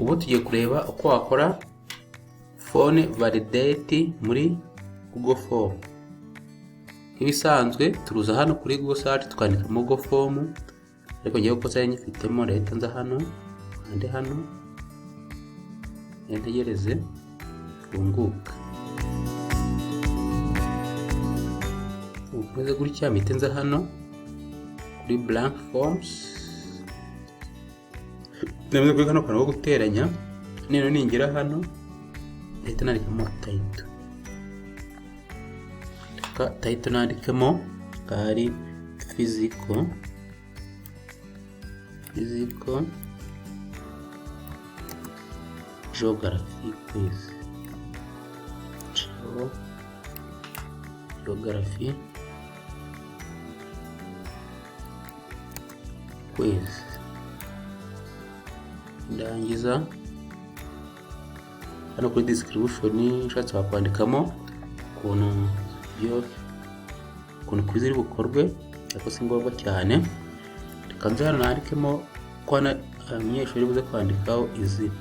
ubu tugiye kureba uko wakora phone validate muri Google Form. Nk'ibisanzwe turuza hano kuri Google Search tukandika Google Form, ariko ngiye gukoza nyifitemo leta nza hano kandi hano ntegereze funguka. Ukomeze gutya mpite nza hano kuri blank forms, namaze kuri kano kantu ko guteranya, nino ningira hano leta nandikamo title nandikamo kari physical geography quiz, geography quiz. Ndangiza hano kuri description ushatse wakwandikamo ukuntu quiz iri bukorwe, ariko si ngombwa cyane. Reka nze hano nandikemo ko umunyeshuri buze kwandikaho izina.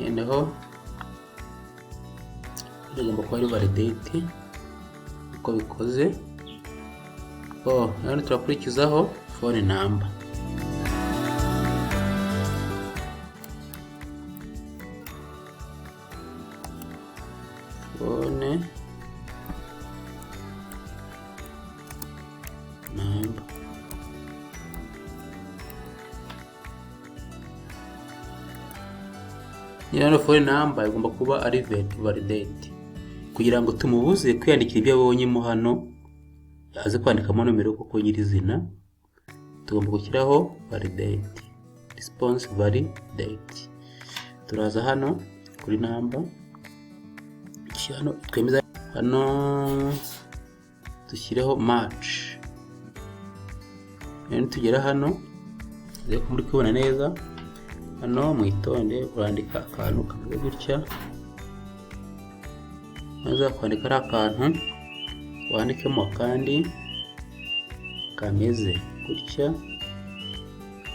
Noneho tugomba kuba ari validate uko bikoze. Hano turakurikizaho phone number. Phone number. Nyina phone number igomba kuba ari validate kugira ngo tumubuze kwiyandikira ibyo abonyemo hano, yaze kwandikamo nomero kuko nyirizina. Tugomba gushyiraho validate, response validate. Turaza hano kuri number, hano twemeza hano dushyireho match. Tugera hano rero muri kubona neza hano mwitonde urandika akantu kameze gutya, maze kwandika ari akantu wandikemo kandi kameze gutya.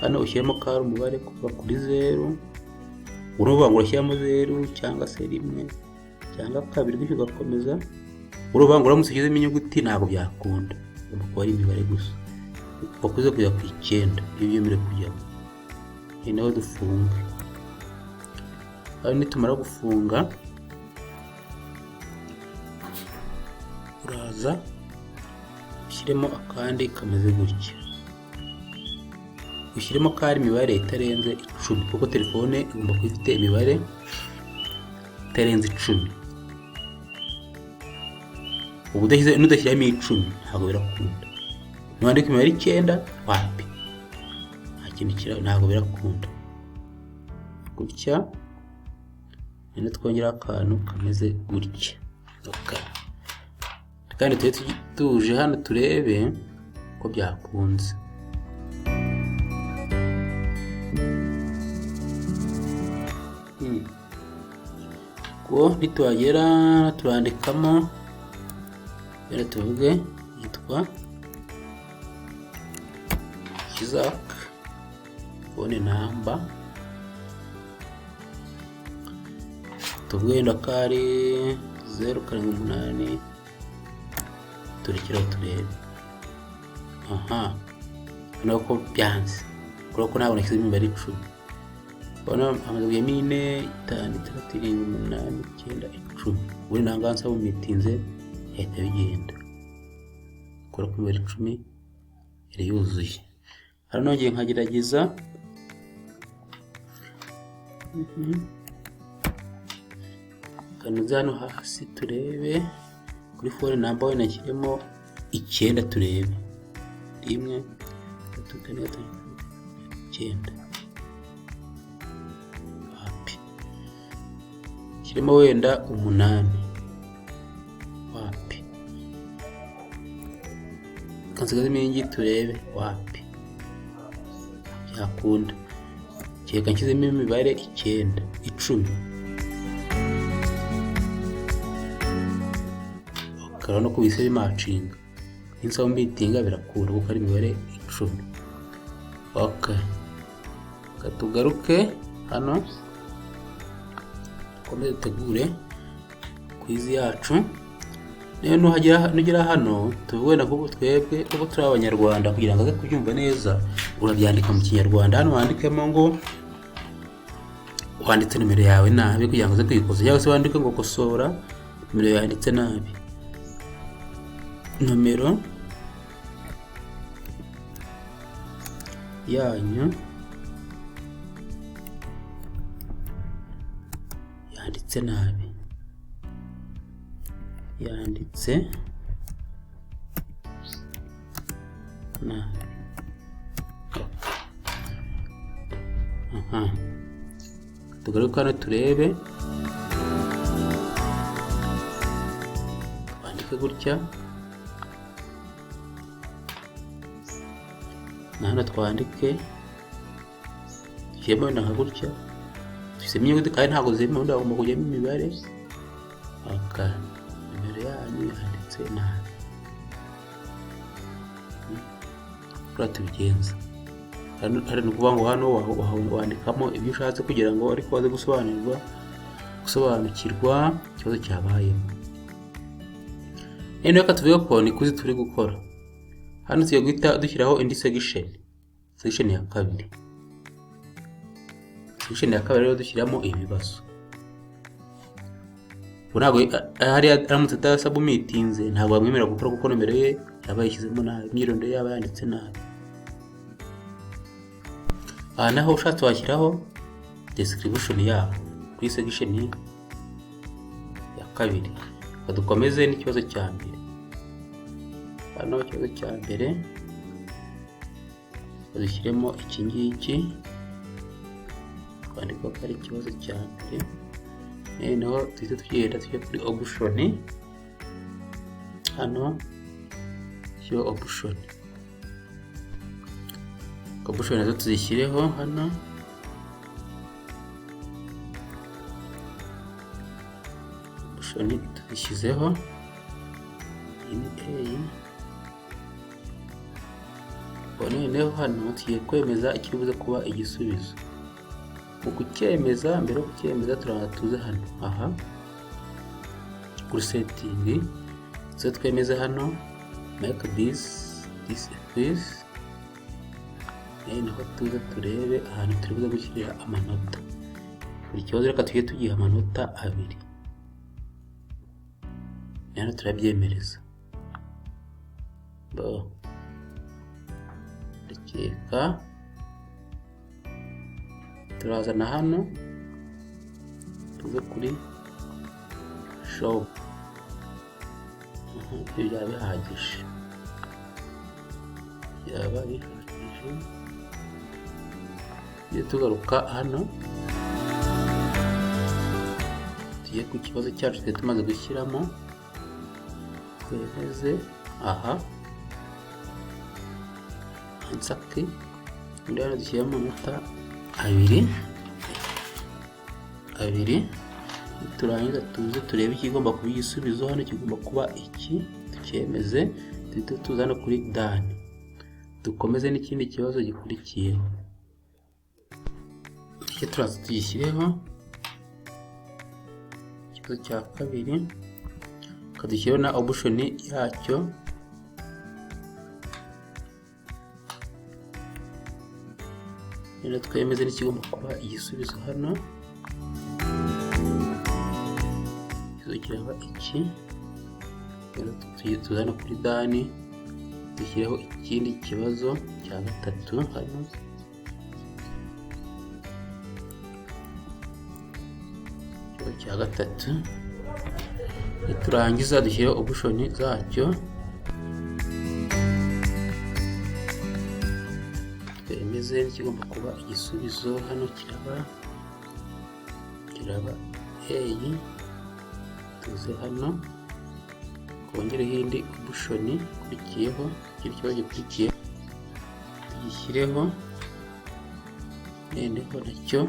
Hano ushyiremo kari umubare kuva kuri 0, uruvuga ngo ushyiramo 0 cyangwa se 1 cyangwa 2 gutyo ugakomeza. Uruvuga ngo uramutse ushyizemo inyuguti ntabwo byakunda, ugomba kuba ari imibare gusa ukoze kujya ku 9 ibyo byemerewe kujyamo. Naho dufunga. Hano nitumara gufunga uraza ushyiremo akandi kameze gutya, ushyiremo kari imibare itarenze 10 kuko telefone igomba kuba ifite imibare itarenze 10. Nudashyiramo 10 ntabwo birakunda. Nwandika imibare 9 wapi ntabwo birakunda gutya. None twongera akantu kameze gutya. Kandi tuje hano turebe ko byakunze. Ko nitwagera turandikamo rero tuvuge yitwa Isaac, phone number tuvuge ndakari 078 turekera turebe. Nuko byanze kuko ntabwo nashyize imibare 10. Bana amaze yamine 5 3 8 9 10. Buri nangansa mu mitinze yahita bigenda kora ku imibare 10 iri yuzuye. Hano ngiye nkagerageza kanuza hano hasi turebe kuri phone number nashyiremo 9 turebe 1 2 3 9 wapi kirimo wenda 8 wapi kansigazemo iyi ngiyi turebe wapi byakunda. Kereka nshyizemo imibare 9, 10. Urabona ko bise bimacinga. Insaba mbitinga birakunda kuko ari imibare 10. Okay. Katugaruke hano. Komeze dutegure quiz yacu. Rero nugera hano tuvuge na kuko twebwe uko turi abanyarwanda kugira ngo aze kubyumva neza urabyandika mu Kinyarwanda. Hano wandikemo ngo wanditse nimero yawe nabi kugira ngo uze kuyikoza, cyangwa se wandike ngo kosora nimero yanditse nabi. Nomero yanyu yanditse nabi, yanditse nabi. Tugaruke hano turebe, twandike gutya. Na hano twandike dushyiremo na gutya, dushyiremo inyuguti kandi ntabwo zirimo, ndagomba kujyamo imibare. Nimero yanyu yanditse nabi. Kuri tubigenza hari no kuvuga ngo hano wandikamo ibyo ushatse kugira ngo ariko waze gusobanukirwa ikibazo cyabayemo. Rero reka tuvuge ko ni kuzi turi gukora. Hano tugiye guhita dushyiraho indi section ya kabiri. Section ya kabiri rero dushyiramo ibibazo. Ntabwo hari aramutse atasubmitinze ntabwo bamwemerera gukora kuko nomero ye yaba yishyizemo nabi, imyirondoro yaba yanditse nabi. Naho ushatse washyiraho description yaho kuri section ya kabiri. Dukomeze n'ikibazo cya mbere. Hano ikibazo cya mbere dushyiremo iki ngiki, twandika ko ari ikibazo cya mbere. Noneho tuhita tugenda tujya kuri option. Hano yo option nazo tuzishyireho hano. Option tuzishyizeho ini noneho hano tugiye kwemeza ikibuze kuba igisubizo. Mu kucyemeza, mbere yo kucyemeza turaza tuze hano kuri setting, so twemeza hano make this quiz. Naho tuze turebe ahantu turi buze gushyira amanota. Buri kibazo reka tujye tugiha amanota 2. Hano turabyemereza. Reka turazana hano tuze kuri show. Ibyo byaba bihagije, iyo tugaruka hano tugiye ku kibazo cyacu twari tumaze gushyiramo, twemeze ansaki. Hano dushyiramo amanota 2. Turangiza tuze turebe ikigomba kuba igisubizo. Hano kigomba kuba iki, tucyemeze. Tuhita tuzana kuri done. Dukomeze n'ikindi kibazo gikurikiyeho. Iki turaza tuyishyireho ikibazo cya kabiri, kadushyiraho na option yacyo. Rero twemeze n'ikigomba kuba igisubizo. Hano kiraba iki, rero tuzana kuri dani, dushyireho ikindi kibazo cya gatatu. Hano cya gatatu, turangiza dushyiraho option zacyo. Twemeze n'ikigomba kuba igisubizo. Hano kiraba tuze hano kongereho indi option ikurikiyeho ikindi kibazo gikurikiye tugishyireho, noneho nacyo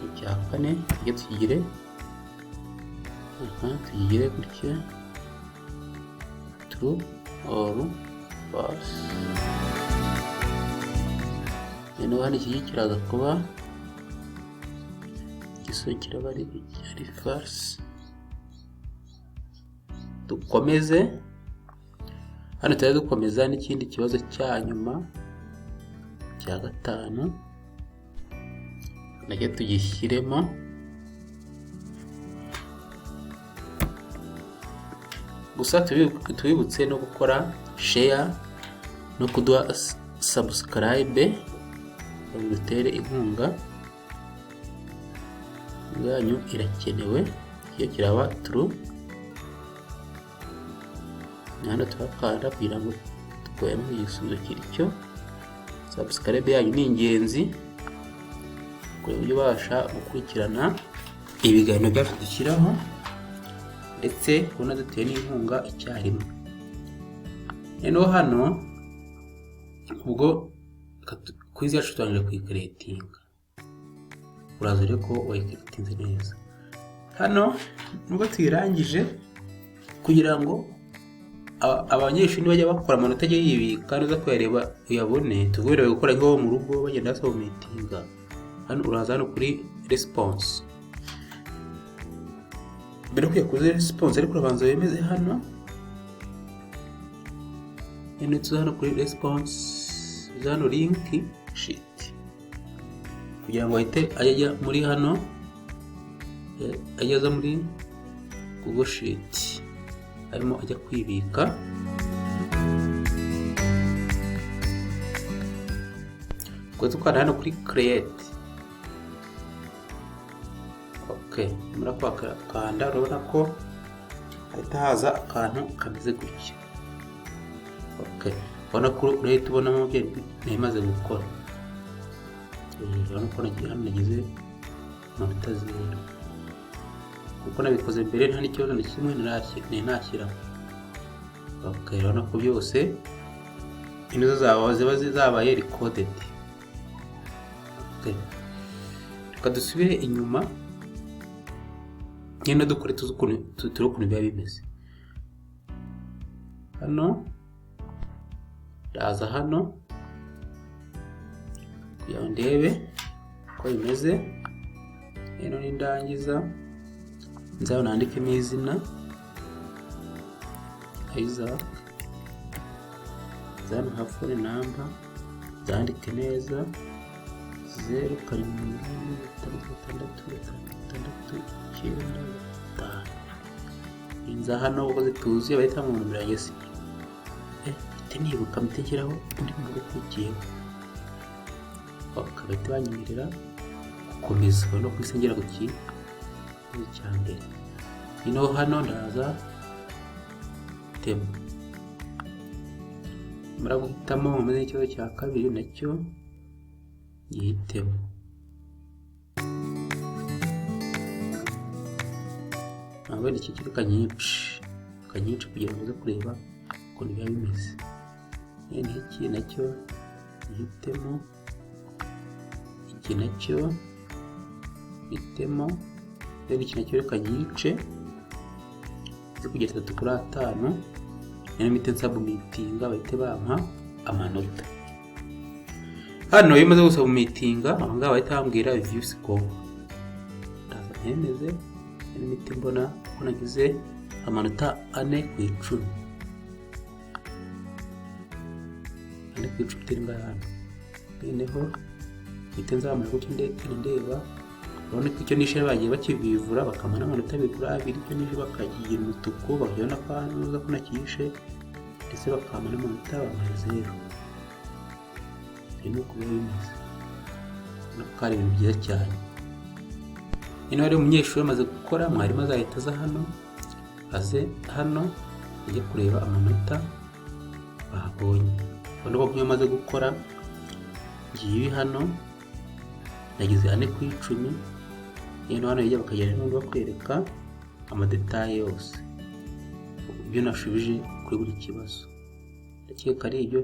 icya kane tujye tukigire gutya, true or false. Noneho hano iki kiraza kuba igisubizo kiraba ari false. Dukomeze hano, tujya dukomeza n'ikindi kibazo cya nyuma cya gatanu, nacyo tugishyiremo. Gusa tubibutse no gukora share no kuduha subscribe, dutere inkunga yanyu irakenewe. Iyo kiraba true, hano turakanda kugira ngo dukoremo igisubizo kiricyo. Subscribe yanyu ni ingenzi kugira ngo ubasha gukurikirana ibiganiro byacu dushyiraho, ndetse unaduteye n'inkunga icyarimwe. Noneho hano ubwo kwizi yacu tutangire kuyikreatinga, uraza rero ko wayikreatinze neza. Hano nubwo tuyirangije, kugira ngo abanyeshuri bajya bakora amanota agiye yibika neza kuyareba uyabone, tugomba gukora nk'aho mu rugo bagenda basometinga. Hano uraza hano kuri response, mbere yo kuza response ariko urabanza wemeze hano. Tuza hano kuri response, hano link sheet, kugira ngo ahite ajya muri hano, ajya muri Google Sheet, arimo ajya kwibika. Ubwo tukanda hano kuri create. Okay, muri kanda urabona ko ahita haza akantu kameze gutya. Okay, ubona ko urahita ubonamo nemaze gukora. Urabona ko nagize amanota 0, kuko nabikoze mbere nta n'ikibazo na kimwe nashyira. Okay, urabona ko byose inizo ziba zabaye recorded. Okay, reka dusubire inyuma nyine dukore tuzi ukuntu biba bimeze. Hano ndaza hano kugira ngo ndebe uko bimeze. Rero nindangiza nzaho nandikemo izina Isaac, zano ha phone number zandike neza 0786669695. Inza hano uko zituzuye bahita mu numero ya Yesu. Nibuka mutegeraho undi mu gukukiyeho, bakabita banyemerera gukomeza no kwisengera guki cya mbere. Hano ndaza tema, mara guhitamo mu ikibazo cya kabiri nacyo yihitemo. Abandi iki kiri kanyinshi kugira ngo uze kureba ukuntu biba bimeze. Iki nacyo yihitemo, iki nacyo yihitemo, iki nacyo reka nyice kugera 3 kuri 5. Mite nsubmitinga bahite bampa amanota. Hano iyo maze gusubmitinga ahanga bahita bambwira view score, ndaza nemeze. Mite mbona ko nagize amanota 4 ku 10. Kucutirwa hano noneho mite nzamara gutyo ndeba. Urabona ko icyo nishe bagiye bakivivura bakamana amanota 2 kuri 2, icyo nishe bakagiye umutuku bakabona ko hano ko nakishe, ndetse bakamana amanota 0. Ni uko bimeze, nakari ibintu byiza cyane. Ino rero umunyeshuri amaze gukora, mwarimu azahita aza hano, aze hano ajye kureba amanota babonye. Ubona ko yamaze gukora ngiye hano nagize 4 ku 10. Ino hano yajya bakagera no bakwereka amadetaye yose ibyo nashubije kuri buri kibazo. ndakeka ari ibyo.